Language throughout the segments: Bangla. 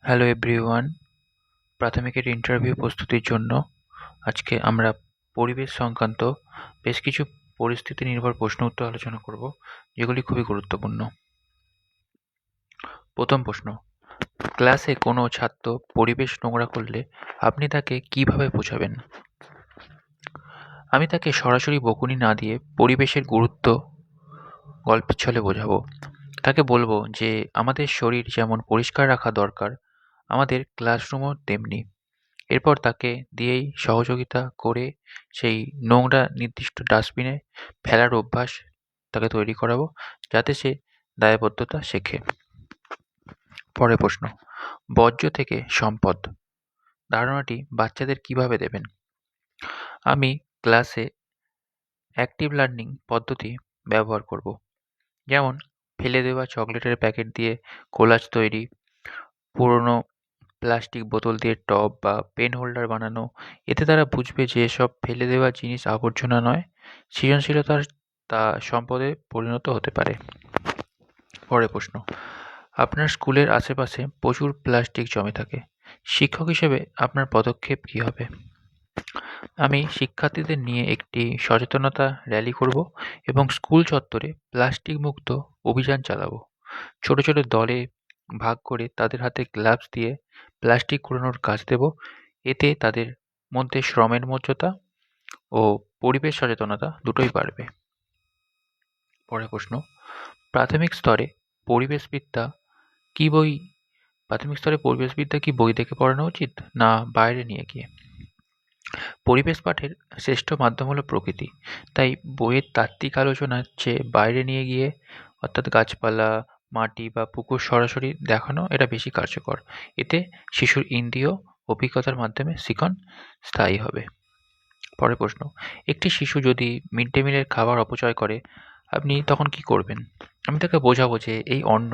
হ্যালো এভরিওয়ান, প্রাথমিকের ইন্টারভিউ প্রস্তুতির জন্য আজকে আমরা পরিবেশ সংক্রান্ত বেশ কিছু পরিস্থিতি নির্ভর প্রশ্ন উত্তর আলোচনা করব, যেগুলি খুবই গুরুত্বপূর্ণ। প্রথম প্রশ্ন: ক্লাসে কোনো ছাত্র পরিবেশ নোংরা করলে আপনি তাকে কিভাবে বোঝাবেন? আমি তাকে সরাসরি বকুনি না দিয়ে পরিবেশের গুরুত্ব গল্পের ছলে বোঝাবো। তাকে বলবো যে আমাদের শরীর যেমন পরিষ্কার রাখা দরকার, আমাদের ক্লাসরুমও তেমনি। এরপর তাকে দিয়েই সহযোগিতা করে সেই নোংরা নির্দিষ্ট ডাস্টবিনে ফেলার অভ্যাস তাকে তৈরি করাবো, যাতে সে দায়বদ্ধতা শেখে। পরের প্রশ্ন: বর্জ্য থেকে সম্পদ ধারণাটি বাচ্চাদের কিভাবে দেবেন? আমি ক্লাসে অ্যাক্টিভ লার্নিং পদ্ধতি ব্যবহার করব, যেমন ফেলে দেওয়া চকলেটের প্যাকেট দিয়ে কোলাজ তৈরি, পুরনো প্লাস্টিক বোতল দিয়ে টব বা পেন হোল্ডার বানানো। এতে তারা বুঝবে যে এসব ফেলে দেওয়া জিনিস আবর্জনা নয়, সৃজনশীলতার তা সম্পদে পরিণত হতে পারে। পরের প্রশ্ন: আপনার স্কুলের আশেপাশে প্রচুর প্লাস্টিক জমে থাকে, শিক্ষক হিসেবে আপনার পদক্ষেপ কী হবে? আমি শিক্ষার্থীদের নিয়ে একটি সচেতনতা র্যালি করব এবং স্কুল চত্বরে প্লাস্টিক মুক্ত অভিযান চালাবো। ছোট ছোট দলে ভাগ করে তাদের হাতে গ্লাভস দিয়ে প্লাস্টিক কুড়ানোর কাজ দেব। এতে তাদের মধ্যে শ্রমের মর্যাদা ও পরিবেশ সচেতনতা দুটোই বাড়বে। পরের প্রশ্ন: প্রাথমিক স্তরে পরিবেশবিদ্যা কি বই প্রাথমিক স্তরে পরিবেশবিদ্যা কি বই দেখে পড়ানো উচিত, না বাইরে নিয়ে গিয়ে? পরিবেশ পাঠের শ্রেষ্ঠ মাধ্যম হলো প্রকৃতি, তাই বইয়ের তাত্ত্বিক আলোচনার চেয়ে বাইরে নিয়ে গিয়ে, অর্থাৎ গাছপালা, মাটি বা পুকুর সরাসরি দেখানো, এটা বেশি কার্যকর। এতে শিশুর ইন্দ্রিয় অভিজ্ঞতার মাধ্যমে শিখন স্থায়ী হবে। পরের প্রশ্ন: একটি শিশু যদি মিড ডে মিলের খাবার অপচয় করে, আপনি তখন কি করবেন? আমি তাকে বোঝাবো যে এই অন্ন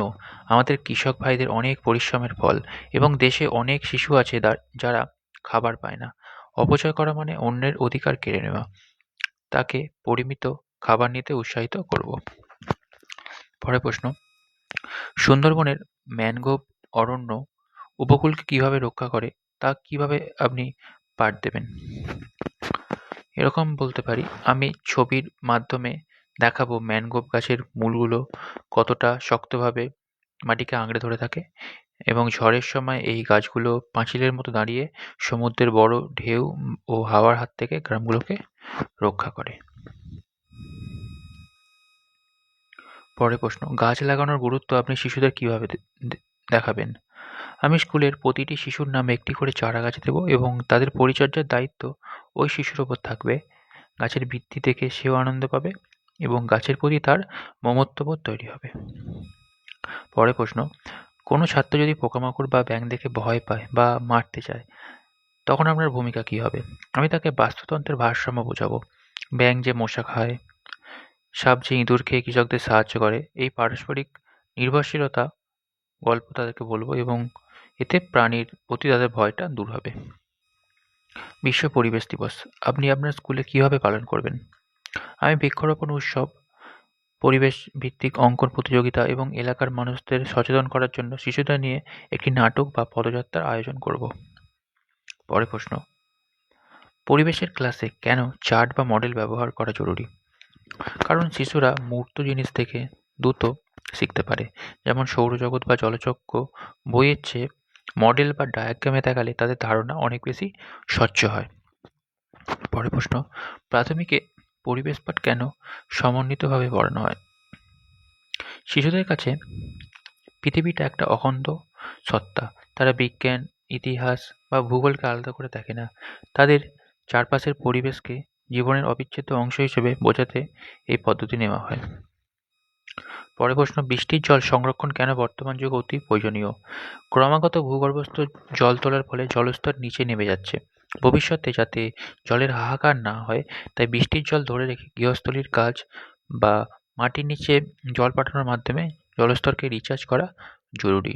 আমাদের কৃষক ভাইদের অনেক পরিশ্রমের ফল এবং দেশে অনেক শিশু আছে যারা খাবার পায় না। অপচয় করা মানে অন্যের অধিকার কেড়ে নেওয়া। তাকে পরিমিত খাবার নিতে উৎসাহিত করব। পরের প্রশ্ন: সুন্দরবনের ম্যানগ্রোভ অরণ্য উপকূলকে কিভাবে রক্ষা করে, তা কিভাবে আপনি পাঠ দেবেন? এরকম বলতে পারি, আমি ছবির মাধ্যমে দেখাবো ম্যানগ্রোভ গাছের মূলগুলো কতটা শক্তভাবে মাটিকে আঁকড়ে ধরে থাকে এবং ঝড়ের সময় এই গাছগুলো পাঁচিলের মতো দাঁড়িয়ে সমুদ্রের বড় ঢেউ ও হাওয়ার হাত থেকে গ্রামগুলোকে রক্ষা করে। পরের প্রশ্ন: গাছ লাগানোর গুরুত্ব আপনি শিশুদের কিভাবে দেখাবেন? আমি স্কুলের প্রতিটি শিশুর নামে একটি করে চারা গাছ দেব এবং তাদের পরিচর্যার দায়িত্ব ওই শিশুর ওপর থাকবে। গাছের বৃদ্ধি দেখে সেও আনন্দ পাবে এবং গাছের প্রতি তার মমত্ববোধ তৈরি হবে। পরের প্রশ্ন: কোনো ছাত্র যদি পোকামাকড় বা ব্যাঙ দেখে ভয় পায় বা মারতে চায়, তখন আপনার ভূমিকা কী হবে? আমি তাকে বাস্তুতন্ত্রের ভারসাম্য বোঝাবো। ব্যাঙ যে মশা খায়, সাপ যে ইঁদুর খেয়ে কৃষকদের সাহায্য করে, এই পারস্পরিক নির্ভরশীলতা গল্প তাদেরকে বলবো এবং এতে প্রাণীর প্রতি তাদের ভয়টা দূর হবে। বিশ্ব পরিবেশ দিবস আপনি আপনার স্কুলে কিভাবে পালন করবেন? আমি বৃক্ষরোপণ উৎসব, পরিবেশ ভিত্তিক অঙ্কন প্রতিযোগিতা এবং এলাকার মানুষদের সচেতন করার জন্য শিশুদের নিয়ে একটি নাটক বা পদযাত্রার আয়োজন করব। পরের প্রশ্ন: পরিবেশের ক্লাসে কেন চার্ট বা মডেল ব্যবহার করা জরুরি? কারণ শিশুরা মূর্ত জিনিস থেকে দ্রুত শিখতে পারে, যেমন সৌরজগৎ বা জলচক্র। বইয়ের চেয়ে মডেল বা ডায়াগ্রামে দেখালে তাদের ধারণা অনেক বেশি স্বচ্ছ হয়। পরের প্রশ্ন: প্রাথমিকে পরিবেশ পাঠ কেন সমন্বিতভাবে পড়ানো হয়? শিশুদের কাছে পৃথিবীটা একটা অখণ্ড সত্তা। তারা বিজ্ঞান, ইতিহাস বা ভূগোলকে আলাদা করে দেখে না। তাদের চারপাশের পরিবেশকে জীবনের অবিচ্ছেদ্য অংশ হিসেবে বোঝাতে এই পদ্ধতি নেওয়া হয়। পরের প্রশ্ন: বৃষ্টির জল সংরক্ষণ কেন বর্তমান যুগে অতি প্রয়োজনীয়? ক্রমাগত ভূগর্ভস্থ জল তোলার ফলে জলস্তর নিচে নেমে যাচ্ছে। ভবিষ্যতে যাতে জলের হাহাকার না হয়, তাই বৃষ্টির জল ধরে রেখে গৃহস্থালির কাজ বা মাটির নিচে জল পাঠানোর মাধ্যমে জলস্তরকে রিচার্জ করা জরুরি।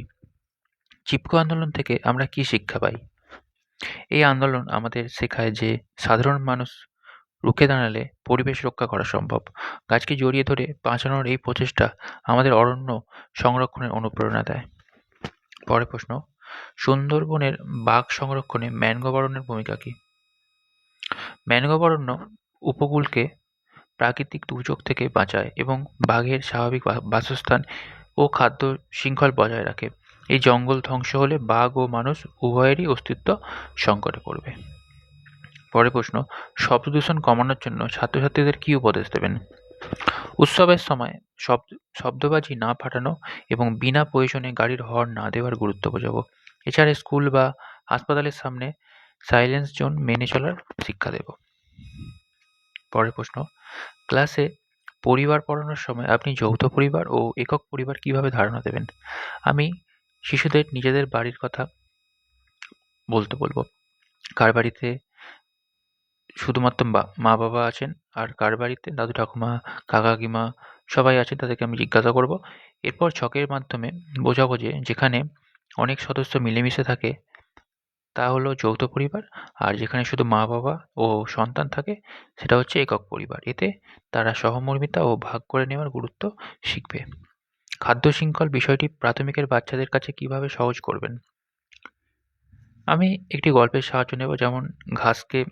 চিপকো আন্দোলন থেকে আমরা কি শিক্ষা পাই? এই আন্দোলন আমাদের শেখায় যে সাধারণ মানুষ রুখে দাঁড়ালে পরিবেশ রক্ষা করা সম্ভব। গাছকে জড়িয়ে ধরে বাঁচানোর এই প্রচেষ্টা আমাদের অরণ্য সংরক্ষণের অনুপ্রেরণা দেয়। পরের প্রশ্ন: সুন্দরবনের বাঘ সংরক্ষণে ম্যানগ্রোভ অরণ্যের ভূমিকা কী? ম্যানগ্রোভ অরণ্য উপকূলকে প্রাকৃতিক দুর্যোগ থেকে বাঁচায় এবং বাঘের স্বাভাবিক বাসস্থান ও খাদ্য শৃঙ্খল বজায় রাখে। এই জঙ্গল ধ্বংস হলে বাঘ ও মানুষ উভয়েরই অস্তিত্ব সংকটে পড়বে। পরের প্রশ্ন, শব্দদূষণ কমানোর জন্য ছাত্রছাত্রীদের কী উপদেশ দেবেন? উৎসবের সময় শব্দবাজি না ফাটানো এবং বিনা প্রয়োজনে গাড়ির হর্ন না দেওয়ার গুরুত্ব বোঝাবো। এছাড়া স্কুল বা হাসপাতালের সামনে সাইলেন্স জোন মেনে চলার শিক্ষা দেব। পরের প্রশ্ন, ক্লাসে পরিবার পড়ানোর সময় আপনি যৌথ পরিবার ও একক পরিবার কিভাবে ধারণা দেবেন? আমি শিশুদের নিজেদের বাড়ির কথা বলতে বলবো। কার বাড়িতে শুধুমাত্র মা-বাবা আছেন আর কার বাড়িতে দাদু ঠাকুমা, কাকা কাকিমা সবাই আছেন, তাদেরকে আমি জিজ্ঞাসা করব। এরপর ছকের মাধ্যমে বোঝাবো যে যেখানে অনেক সদস্য মিলেমিশে থাকে তা হলো যৌথ পরিবার, আর যেখানে শুধু মা-বাবা ও সন্তান থাকে সেটা হচ্ছে একক পরিবার। এতে তারা সহমর্মিতা ও ভাগ করে নেওয়ার গুরুত্ব শিখবে। খাদ্য শৃঙ্খল বিষয়টি প্রাথমিকের বাচ্চাদের কাছে কিভাবে সহজ করবেন? আমি একটি গল্পের সাহায্য নেব, যেমন ঘাসকে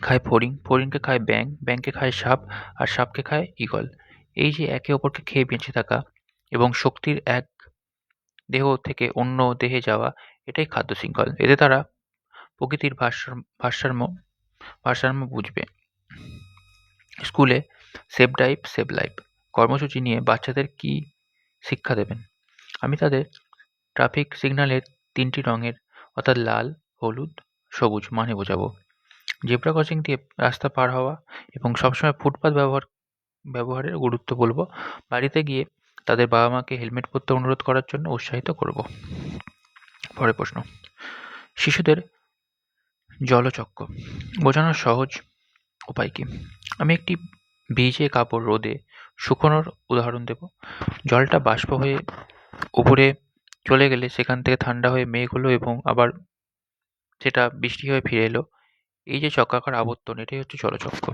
খায় ফড়িং, ফড়িংকে খায় ব্যাঙ, ব্যাঙকে খায় সাপ, আর সাপকে খায় ঈগল। এই যে একে অপরকে খেয়ে বেঁচে থাকা এবং শক্তির এক দেহ থেকে অন্য দেহে যাওয়া, এটাই খাদ্য শৃঙ্খল। এতে তারা প্রকৃতির ভারসাম্য ভারসাম্য বুঝবে। স্কুলে সেভ লাইফ সেভ লাইফ কর্মসূচি নিয়ে বাচ্চাদের কি শিক্ষা দেবেন? আমি তাদের ট্রাফিক সিগন্যালের ৩টি রঙের অর্থাৎ লাল, হলুদ, সবুজ মানে বোঝাবো। জেব্রা ক্রসিং দিয়ে রাস্তা পার হওয়া এবং সবসময় ফুটপাত ব্যবহারের গুরুত্ব বলবো। বাড়িতে গিয়ে তাদের বাবা-মাকে হেলমেট পরতে অনুরোধ করার জন্য উৎসাহিত করব। পরের প্রশ্ন, শিশুদের জলচক্র বোঝানোর সহজ উপায় কি? আমি একটি ভিজে কাপড় রোদে শুকোনোর উদাহরণ দেব। জলটা বাষ্প হয়ে উপরে চলে গেলে সেখান থেকে ঠান্ডা হয়ে মেঘ হলো এবং আবার সেটা বৃষ্টি হয়ে ফিরে এলো। এই যে চক্রাকার আবর্তন, এটাই হচ্ছে জলচক্র।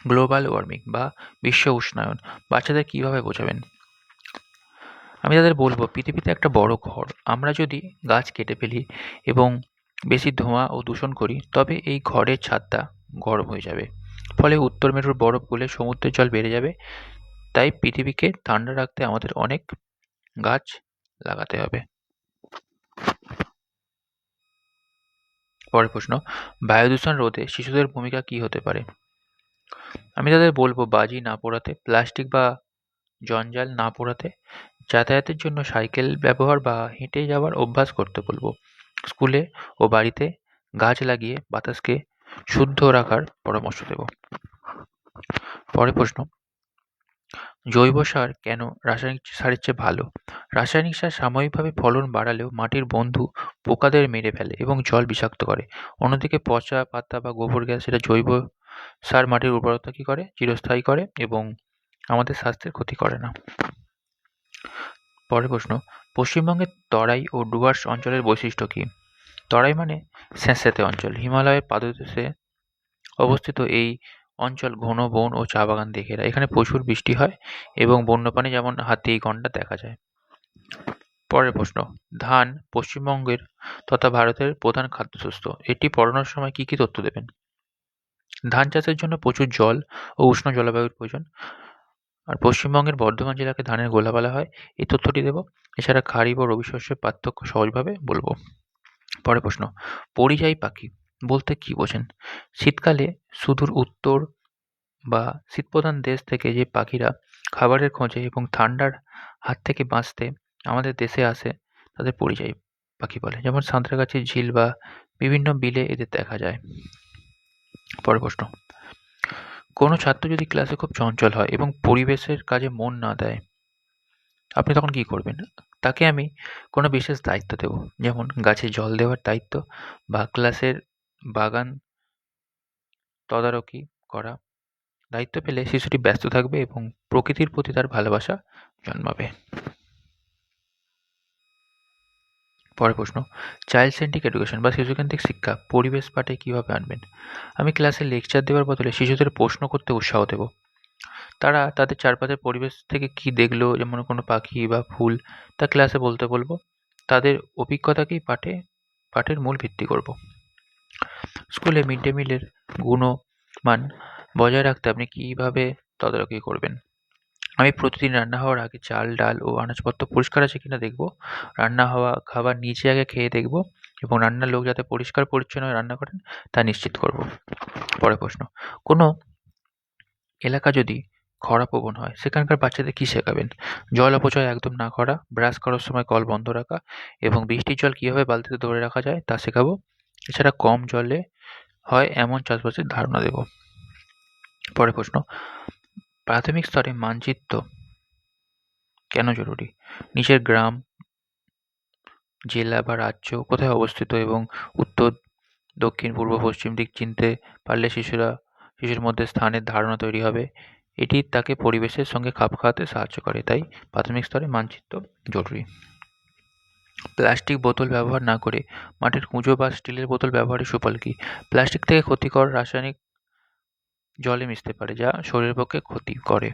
গ্লোবাল ওয়ার্মিং বা বিশ্ব উষ্ণায়ন বাচ্চাদের কিভাবে বোঝাবেন? আমি তাদের বলবো, পৃথিবীতে একটা বড় ঘর। আমরা যদি গাছ কেটে ফেলি এবং বেশি ধোঁয়া ও দূষণ করি, তবে এই ঘরের ছাদটা গরম হয়ে যাবে। ফলে উত্তর মেরুর বরফ গলে সমুদ্রের জল বেড়ে যাবে। তাই পৃথিবীকে ঠান্ডা রাখতে আমাদের অনেক গাছ লাগাতে হবে। পরের প্রশ্ন, বায়ু দূষণ রোধে শিশুদের ভূমিকা কি হতে পারে? আমি তাদের বলবো, বাজি না পোড়াতে, প্লাস্টিক বা জঞ্জাল না পোড়াতে, যাতায়াতের জন্য সাইকেল ব্যবহার বা হেঁটে যাওয়ার অভ্যাস করতে বলবো। স্কুলে ও বাড়িতে গাছ লাগিয়ে বাতাসকে শুদ্ধ রাখার পরামর্শ দেব। পরের প্রশ্ন, জৈব সার কেন রাসায়নিক সারের চেয়ে ভালো? রাসায়নিক সার সাময়িকভাবে ফলন বাড়ালেও মাটির বন্ধু পোকাদের মেরে ফেলে এবং জল বিষাক্ত করে। অন্যদিকে পচা পাতা বা গোবর গ্যাস, এটা জৈব সার মাটির উর্বরতা কি করে? চিরস্থায়ী করে এবং আমাদের স্বাস্থ্যের ক্ষতি করে না। পরের প্রশ্ন, পশ্চিমবঙ্গের তরাই ও ডুয়ার্স অঞ্চলের বৈশিষ্ট্য কি? তরাই মানে স্যাঁতস্যাঁতে অঞ্চল। হিমালয়ের পাদদেশে অবস্থিত এই অঞ্চল ঘন বন ও চা বাগান দিয়ে ঘেরা। এখানে প্রচুর বৃষ্টি হয় এবং বন্যপ্রাণী যেমন হাতি, গণ্ডার দেখা যায়। পরের প্রশ্ন, ধান পশ্চিমবঙ্গের তথা ভারতের প্রধান খাদ্যশস্য। এটি পড়ানোর সময় কি কি তথ্য দেবেন? ধান চাষের জন্য প্রচুর জল ও উষ্ণ জলবায়ুর প্রয়োজন। আর পশ্চিমবঙ্গের বর্ধমান জেলাকে ধানের গোলা বলা হয়, এই তথ্যটি দেব। এছাড়া খারিফ ও রবি শস্যের পার্থক্য সহজভাবে বলবো। পরের প্রশ্ন, পরিযায়ী পাখি বলতে কি বোঝেন? শীতকালে সুদূর উত্তর বা শীতপ্রধান দেশ থেকে যে পাখিরা খাবারের খোঁজে এবং ঠান্ডার হাত থেকে বাঁচতে আমাদের দেশে আসে, তাদের পরিযায়ী পাখি বলে। যেমন সাঁতরাগাছির ঝিল বা বিভিন্ন বিলে এদের দেখা যায়। পরের প্রশ্ন, কোনো ছাত্র যদি ক্লাসে খুব চঞ্চল হয় এবং পরিবেশের কাজে মন না দেয়, আপনি তখন কি করবেন? তাকে আমি কোনো বিশেষ দায়িত্ব দেব, যেমন গাছে জল দেওয়ার দায়িত্ব বা ক্লাসের বাগান তদারকি করা। দায়িত্ব পেলে শিশুটি ব্যস্ত থাকবে এবং প্রকৃতির প্রতি তার ভালোবাসা জন্মাবে। পরের প্রশ্ন, চাইল্ড সেন্ট্রিক এডুকেশন বা শিশুকেন্দ্রিক শিক্ষা পরিবেশ পাঠে কিভাবে আনবেন? আমি ক্লাসে লেকচার দেওয়ার বদলে শিশুদের প্রশ্ন করতে উৎসাহ দেব। তারা তাদের চারপাশের পরিবেশ থেকে কি দেখলো, যেমন কোনো পাখি বা ফুল, তা ক্লাসে বলতে বলবো। তাদের অভিজ্ঞতাকেই পাঠের মূল ভিত্তি করব। স্কুলে মিড ডে মিলের গুণমান বজায় রাখতে আপনি কিভাবে তদারকি করবেন? আমি প্রতিদিন রান্না হওয়ার আগে চাল, ডাল ও আনাজপত্র পরিষ্কার আছে কিনা দেখব। রান্না হওয়া খাবার নিজে আগে খেয়ে দেখব এবং রান্নার লোক যাতে পরিষ্কার পরিচ্ছন্ন রান্না করেন তা নিশ্চিত করব। পরের প্রশ্ন, কোনো এলাকা যদি খরাপ্রবণ হয় সেখানকার বাচ্চাদের কি শেখাবেন? জল অপচয় একদম না করা, ব্রাশ করার সময় কল বন্ধ রাখা এবং বৃষ্টির জল কিভাবে বালতিতে ধরে রাখা যায় তা শেখাবো। এছাড়া কম জলে হয় এমন চাষবাসের ধারণা দেব। পরের প্রশ্ন, প্রাথমিক স্তরে মানচিত্র কেন জরুরি? নিজের গ্রাম, জেলা বা রাজ্য কোথায় অবস্থিত এবং উত্তর, দক্ষিণ, পূর্ব, পশ্চিম দিক চিনতে পারলে শিশুর মধ্যে স্থানের ধারণা তৈরি হবে। এটি তাকে পরিবেশের সঙ্গে খাপ খাওয়াতে সাহায্য করে, তাই প্রাথমিক স্তরে মানচিত্র জরুরি। প্লাস্টিক বোতল ব্যবহার না করে মাটির কুঁজো বা স্টিলের বোতল ব্যবহারের সুফল কি? প্লাস্টিক থেকে ক্ষতিকর রাসায়নিক জলে মিশতে পারে, যা শরীরের পক্ষে ক্ষতি করে।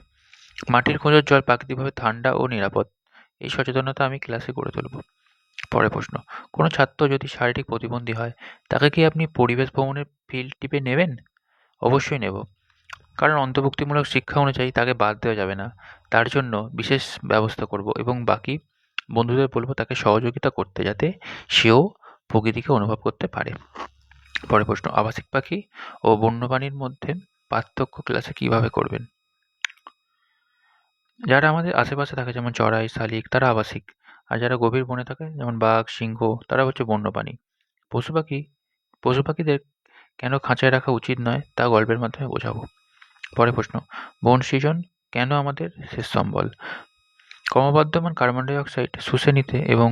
মাটির কুঁজোর জল প্রাকৃতিকভাবে ঠান্ডা ও নিরাপদ। এই সচেতনতা আমি ক্লাসে গড়ে তুলব। পরের প্রশ্ন, কোনো ছাত্র যদি শারীরিক প্রতিবন্ধী হয় তাকে কি আপনি পরিবেশ ভ্রমণের ফিল্ড ট্রিপে নেবেন? অবশ্যই নেব, কারণ অন্তর্ভুক্তিমূলক শিক্ষা অনুযায়ী তাকে বাদ দেওয়া যাবে না। তার জন্য বিশেষ ব্যবস্থা করব এবং বাকি বন্ধুদের বলবো তাকে সহযোগিতা করতে, যাতে সেও প্রকৃতিকে অনুভব করতে পারে। পরের প্রশ্ন, আবাসিক পাখি ও বন্যপ্রাণীর মধ্যে পার্থক্য ক্লাসে কিভাবে করবেন? যারা আমাদের আশেপাশে থাকে যেমন চড়াই, শালিক, তারা আবাসিক। আর যারা গভীর বনে থাকে যেমন বাঘ, সিংহ, তারা হচ্ছে বন্যপ্রাণী। পশু পাখিদের কেন খাঁচায় রাখা উচিত নয় তা গল্পের মাধ্যমে বোঝাবো। পরের প্রশ্ন, বন সৃজন কেন আমাদের শেষ সম্বল? ক্রমবর্ধমান কার্বন ডাই অক্সাইড শুষে নিতে এবং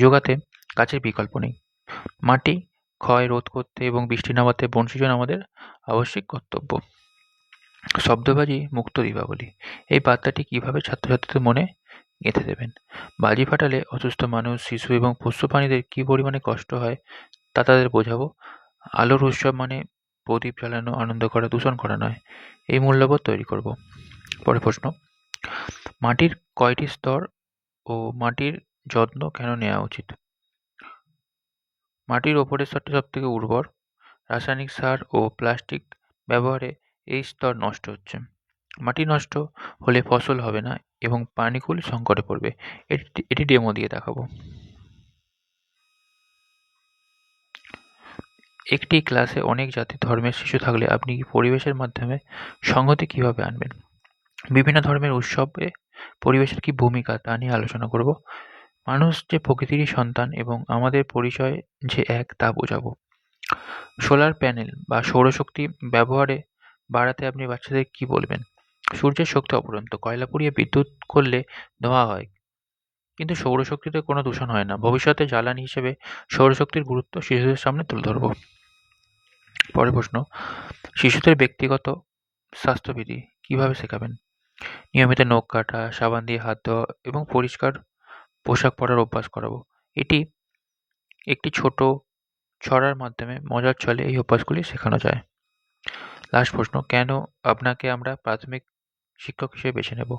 যোগাতে গাছের বিকল্প নেই। মাটি ক্ষয় রোধ করতে এবং বৃষ্টি নামাতে বন সৃজন আমাদের আবশ্যিক কর্তব্য। শব্দবাজি মুক্ত দীপাবলি, এই বার্তাটি কিভাবে ছাত্রছাত্রীদের মনে গেঁথে দেবেন? বাজি ফাটালে অসুস্থ মানুষ, শিশু এবং পোষ্য প্রাণীদের কি পরিমাণে কষ্ট হয় তা তাদের বোঝাবো। আলোর উৎসব মানে প্রদীপ জ্বালানো, আনন্দ করা, দূষণ করা নয়। এই মূল্যবোধ তৈরি করব। পরের প্রশ্ন, মাটির কয়টি স্তর ও মাটির যত্ন কেন নেওয়া উচিত? মাটির ওপরের স্তরটি সবথেকে উর্বর। রাসায়নিক সার ও প্লাস্টিক ব্যবহারে এই স্তর নষ্ট হচ্ছে। মাটি নষ্ট হলে ফসল হবে না এবং প্রাণীকুল সংকটে পড়বে। এটি ডেমো দিয়ে দেখাবো। একটি ক্লাসে অনেক জাতি ধর্মের শিশু থাকলে আপনি পরিবেশের মাধ্যমে সংহতি কিভাবে আনবেন? বিভিন্ন ধর্মের উৎসবে পরিবেশের কি ভূমিকা তা নিয়ে আলোচনা করব। মানুষ যে প্রকৃতিরই সন্তান এবং আমাদের পরিচয় যে এক তা বোঝাবো। সোলার প্যানেল বা সৌরশক্তি ব্যবহারে বাড়াতে আপনি বাচ্চাদের কি বলবেন? সূর্যের শক্তি অপরন্ত, কয়লা পুড়িয়ে বিদ্যুৎ করলে ধোঁয়া হয়, কিন্তু সৌরশক্তিতে কোনো দূষণ হয় না। ভবিষ্যতে জ্বালানি হিসেবে সৌরশক্তির গুরুত্ব শিশুদের সামনে তুলে ধরব। পরের প্রশ্ন, শিশুদের ব্যক্তিগত স্বাস্থ্যবিধি কিভাবে শেখাবেন? নিয়মিত নখ কাটা, সাবান দিয়ে হাত ধোয়া এবং পরিষ্কার পোশাক পরার অভ্যাস করাবো। এটি একটি ছোট ছড়ার মাধ্যমে মজার ছলে এই অভ্যাসগুলি শেখানো যায়। লাস্ট প্রশ্ন, কেন আপনাকে আমরা প্রাথমিক শিক্ষক হিসেবে বেছে নেব?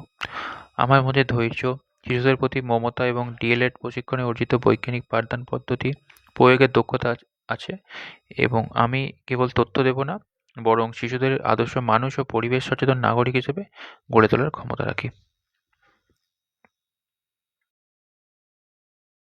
আমার মধ্যে ধৈর্য, শিশুদের প্রতি মমতা এবং ডিএলএড প্রশিক্ষণে অর্জিত বৈজ্ঞানিক পাঠদান পদ্ধতি প্রয়োগের দক্ষতা আছে এবং আমি কেবল তথ্য দেব না, বরং শিশুদের আদর্শ মানুষ ও পরিবেশ সচেতন নাগরিক হিসেবে গড়ে তোলার ক্ষমতা রাখি।